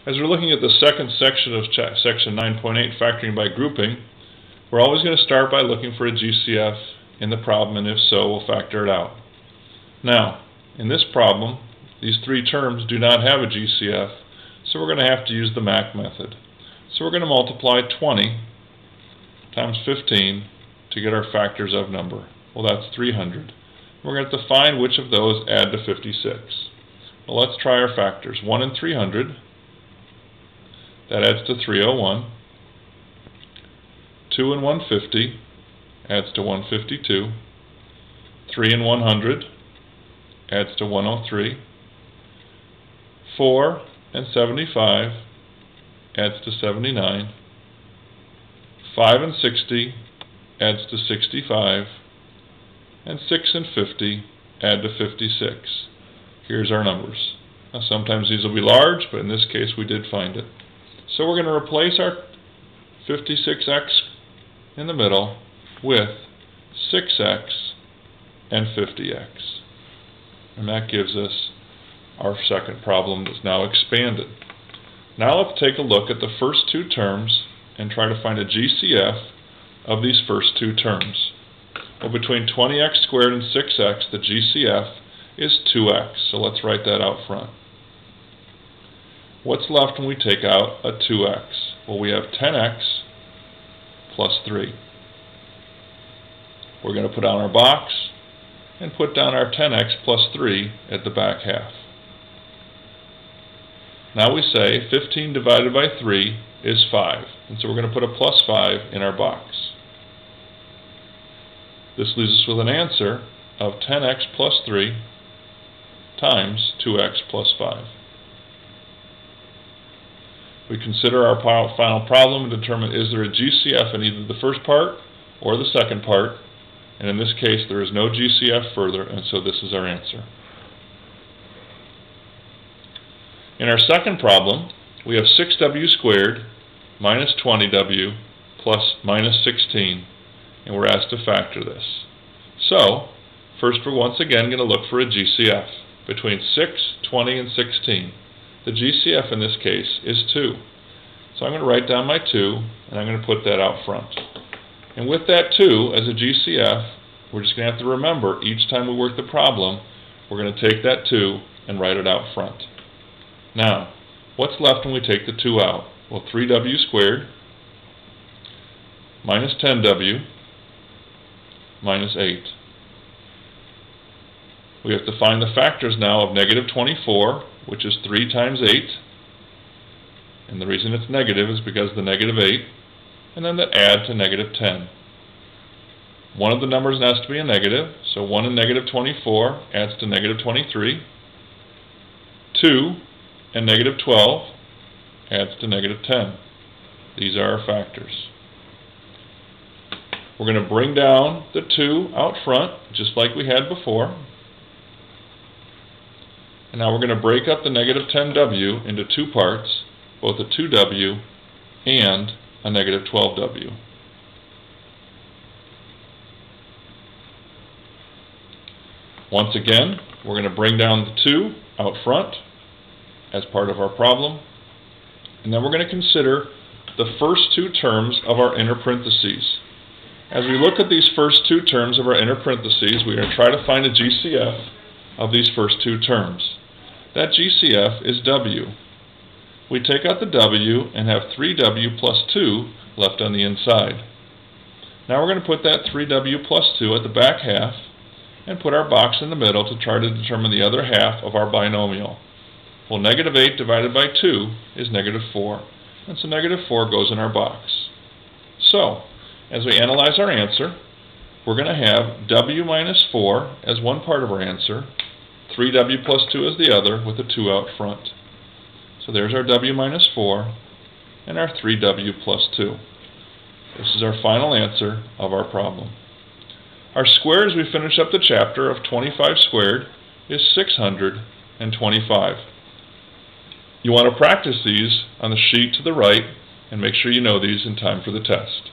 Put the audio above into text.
As we're looking at the second section of section 9.8, factoring by grouping, we're always going to start by looking for a GCF in the problem, and if so, we'll factor it out. Now, in this problem, these three terms do not have a GCF, so we're going to have to use the MAC method. So we're going to multiply 20 times 15 to get our factors of number. Well, that's 300. We're going to have to find which of those add to 56. Well, let's try our factors. 1 and 300, that adds to 301. 2 and 150 adds to 152. 3 and 100 adds to 103. 4 and 75 adds to 79. 5 and 60 adds to 65. And 6 and 50 add to 56. Here's our numbers. Now, sometimes these will be large, but in this case we did find it. So we're going to replace our 56x in the middle with 6x and 50x. And that gives us our second problem that's now expanded. Now let's take a look at the first two terms and try to find a GCF of these first two terms. Well, between 20x squared and 6x, the GCF is 2x. So let's write that out front. What's left when we take out a 2x? Well, we have 10x plus 3. We're going to put on our box and put down our 10x plus 3 at the back half. Now we say 15 divided by 3 is 5. And so we're going to put a plus 5 in our box. This leaves us with an answer of 10x plus 3 times 2x plus 5. We consider our final problem and determine, is there a GCF in either the first part or the second part, and in this case there is no GCF further, and so this is our answer. In our second problem, we have 6w squared minus 20w plus minus 16, and we're asked to factor this. So, first we're once again going to look for a GCF between 6, 20, and 16. The GCF in this case is 2. So I'm going to write down my 2, and I'm going to put that out front. And with that 2 as a GCF, we're just going to have to remember each time we work the problem, we're going to take that 2 and write it out front. Now, what's left when we take the 2 out? Well, 3w squared minus 10w minus 8. We have to find the factors now of negative 24, which is 3 times 8. And the reason it's negative is because of the negative 8. And then the add to negative 10. One of the numbers has to be a negative, so 1 and negative 24 adds to negative 23. 2 and negative 12 adds to negative 10. These are our factors. We're going to bring down the 2 out front, just like we had before. And now we're going to break up the negative 10w into two parts, both a 2w and a negative 12w. Once again, we're going to bring down the 2 out front as part of our problem. And then we're going to consider the first two terms of our inner parentheses. As we look at these first two terms of our inner parentheses, we're going to try to find a GCF of these first two terms. That GCF is w. We take out the w and have 3w plus 2 left on the inside. Now we're going to put that 3w plus 2 at the back half and put our box in the middle to try to determine the other half of our binomial. Well, negative 8 divided by 2 is negative 4, and so negative 4 goes in our box. So, as we analyze our answer, we're going to have w minus 4 as one part of our answer, 3w plus 2 as the other, with a 2 out front. So there's our w minus 4 and our 3w plus 2. This is our final answer of our problem. Our square as we finish up the chapter of 25 squared is 625. You want to practice these on the sheet to the right and make sure you know these in time for the test.